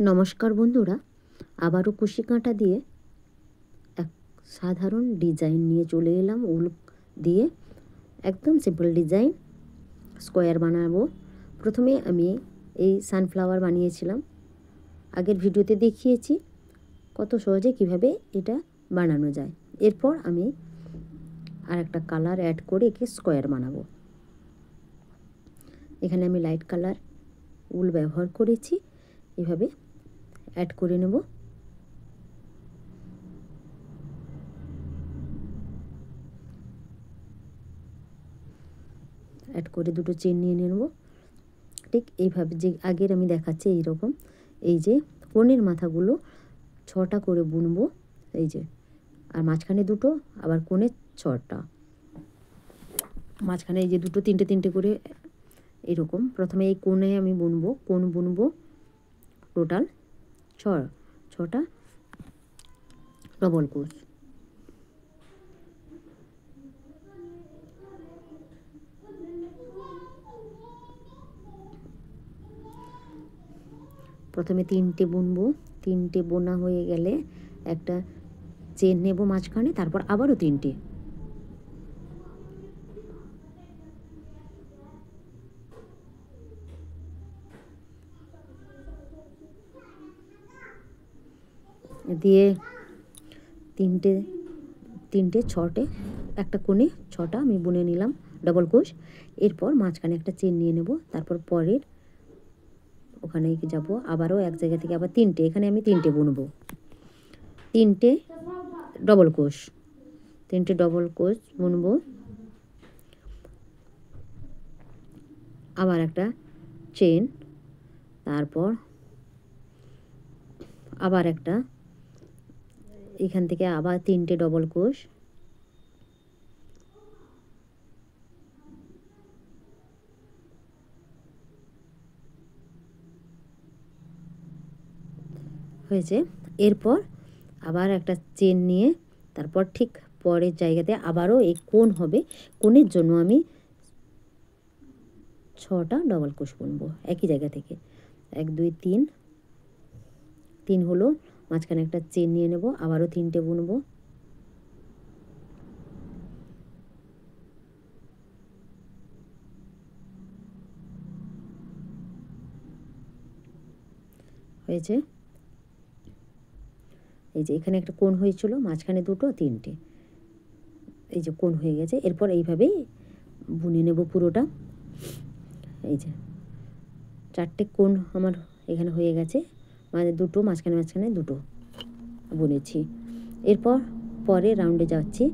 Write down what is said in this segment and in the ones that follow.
নমস্কার বন্ধুরা, আবারও কুশি কাঁটা দিয়ে এক সাধারণ ডিজাইন নিয়ে চলে এলাম। উল দিয়ে একদম সিম্পল ডিজাইন স্কোয়ার বানাবো। প্রথমে আমি এই সানফ্লাওয়ার বানিয়েছিলাম, আগের ভিডিওতে দেখিয়েছি কত সহজে কিভাবে এটা বানানো যায়। এরপর আমি আর একটা কালার অ্যাড করে একে স্কোয়ার বানাবো। এখানে আমি লাইট কালার উল ব্যবহার করেছি, এভাবে অ্যাড করে নেব। অ্যাড করে দুটো চেন নিয়ে নেব, ঠিক এইভাবে যে আগের আমি দেখাচ্ছি এইরকম। এই যে কোণের মাথাগুলো 6টা করে বুনবো, এই যে, আর মাঝখানে দুটো, আবার কোণে 6টা, মাঝখানে এই যে দুটো তিনটে তিনটে করে এরকম। প্রথমে এই কোণে আমি বুনবো, কোণ বুনবো টোটাল 6টা ডবল ক্রোশ। প্রথমে 3টে বুনবো, 3টে বোনা হয়ে গেলে একটা চেন নেব মাঝখানে, তারপর আবারও 3টে। দিয়ে তিনটে 6টে, একটা কোণে 6টা আমি বুনে নিলাম ডবল ক্রোশ। এরপর মাঝখানে একটা চেন নিয়ে নেব, তারপর পরের ওখানে যাব, আবারও এক জায়গা থেকে আবার 3টে, এখানে আমি 3টে বুনবো, 3টে ডবল ক্রোশ, 3টে ডবল ক্রোশ বুনবো। আবার একটা চেন, তারপর আবার একটা, এখান থেকে আবার 3টে ডবল ক্রোশ, হয়েছে। এরপর আবার একটা চেন নিয়ে তারপর ঠিক পরের জায়গাতে আবারও এই কোণ হবে, কোণের জন্য আমি 6টা ডবল ক্রোশ বুনবো একই জায়গা থেকে। 1 2 3, 3 হলো, মাঝখানে একটা চেন নিয়ে নেব, আবারও 3টে বুনবো। হয়েছে। এই যে এখানে একটা কোণ হয়েছিল, মাঝখানে দুটো, 3টে, এই যে কোণ হয়ে গেছে। এরপর এইভাবেই বুনে নেব পুরোটা। এই যে 4টে কোণ আমার এখানে হয়ে গেছে, মানে দুটো মাঝখানে মাঝখানে দুটো বুনেছি। এরপর পরের রাউন্ডে যাচ্ছি।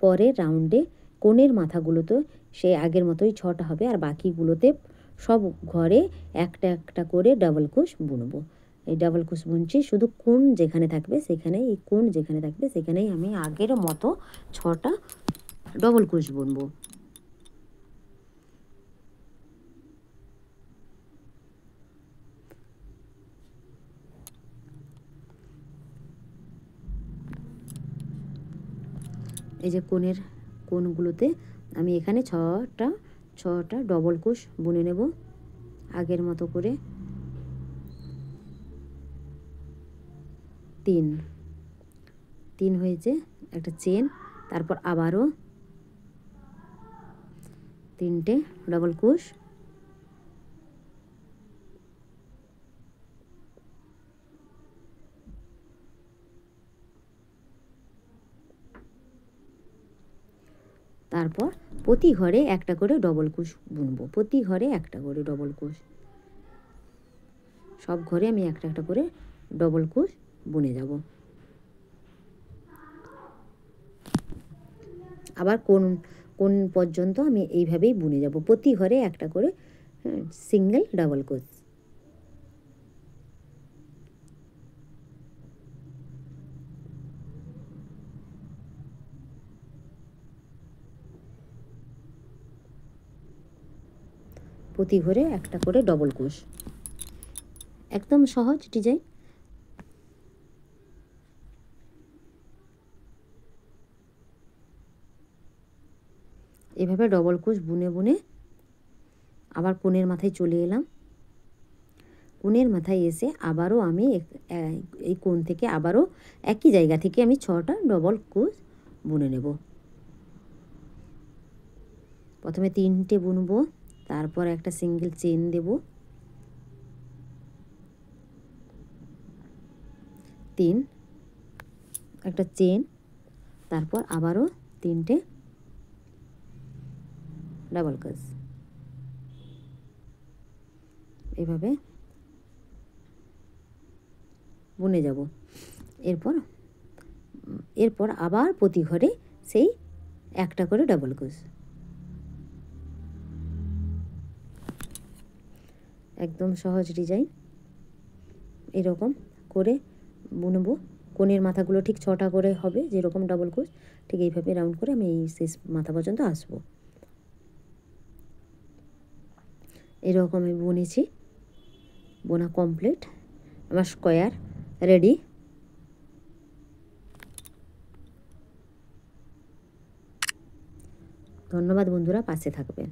পরের রাউন্ডে কোণের মাথাগুলোতে সেই আগের মতোই 6টা হবে, আর বাকিগুলোতে সব ঘরে একটা একটা করে ডাবল ক্রোশ বুনবো। এই ডাবল ক্রোশ বুনছি, শুধু কোণ যেখানে থাকবে সেখানে, এই কোণ যেখানে থাকবে সেখানেই আমি আগের মতো 6টা ডবল ক্রোশ বুনবো। এই যে কোণগুলোতে আমি এখানে 6টা ডবল ক্রোশ বুনে নেব আগের মতো করে। 3 হয়েছে, একটা চেন, তারপর আবারও 3টে ডবল ক্রোশ, তারপর প্রতি ঘরে একটা করে ডবল ক্রোশ বুনবো, প্রতি ঘরে একটা করে ডবল ক্রোশ, সব ঘরে আমি একটা একটা করে ডবল ক্রোশ বুনে যাব। আবার কোণ পর্যন্ত আমি এইভাবেই বুনে যাব, প্রতি ঘরে একটা করে সিঙ্গেল ডাবল ক্রোশ। প্রতি ঘরে একটা করে ডবল ক্রোশ, একদম সহজ ডিজাইন। এভাবে ডবল ক্রোশ বুনে বুনে আবার কোণের মাথায় চলে এলাম। কোণের মাথায় এসে আবারও আমি এই কোণ থেকে আবারও একই জায়গা থেকে আমি 6টা ডবল ক্রোশ বুনে নেব। প্রথমে 3টে বুনবো, তারপর একটা সিঙ্গেল চেন দেব, 3 একটা চেন, তারপর আবারও 3টে ডাবল ক্রোশ। এভাবে বুনে যাব। এরপর আবার প্রতি ঘরে সেই একটা করে ডাবল ক্রোশ। একদম সহজ ডিজাইন। এরকম করে বুনবো। কোণের মাথাগুলো ঠিক 6টা করে হবে, যেরকম ডাবল ক্রোশ ঠিক এইভাবে রাউন্ড করে আমি এই শেষ মাথা পর্যন্ত আসব। এরকম আমি বুনেছি, বোনা কমপ্লিট। আমার স্কোয়ার রেডি। ধন্যবাদ বন্ধুরা, পাশে থাকবেন।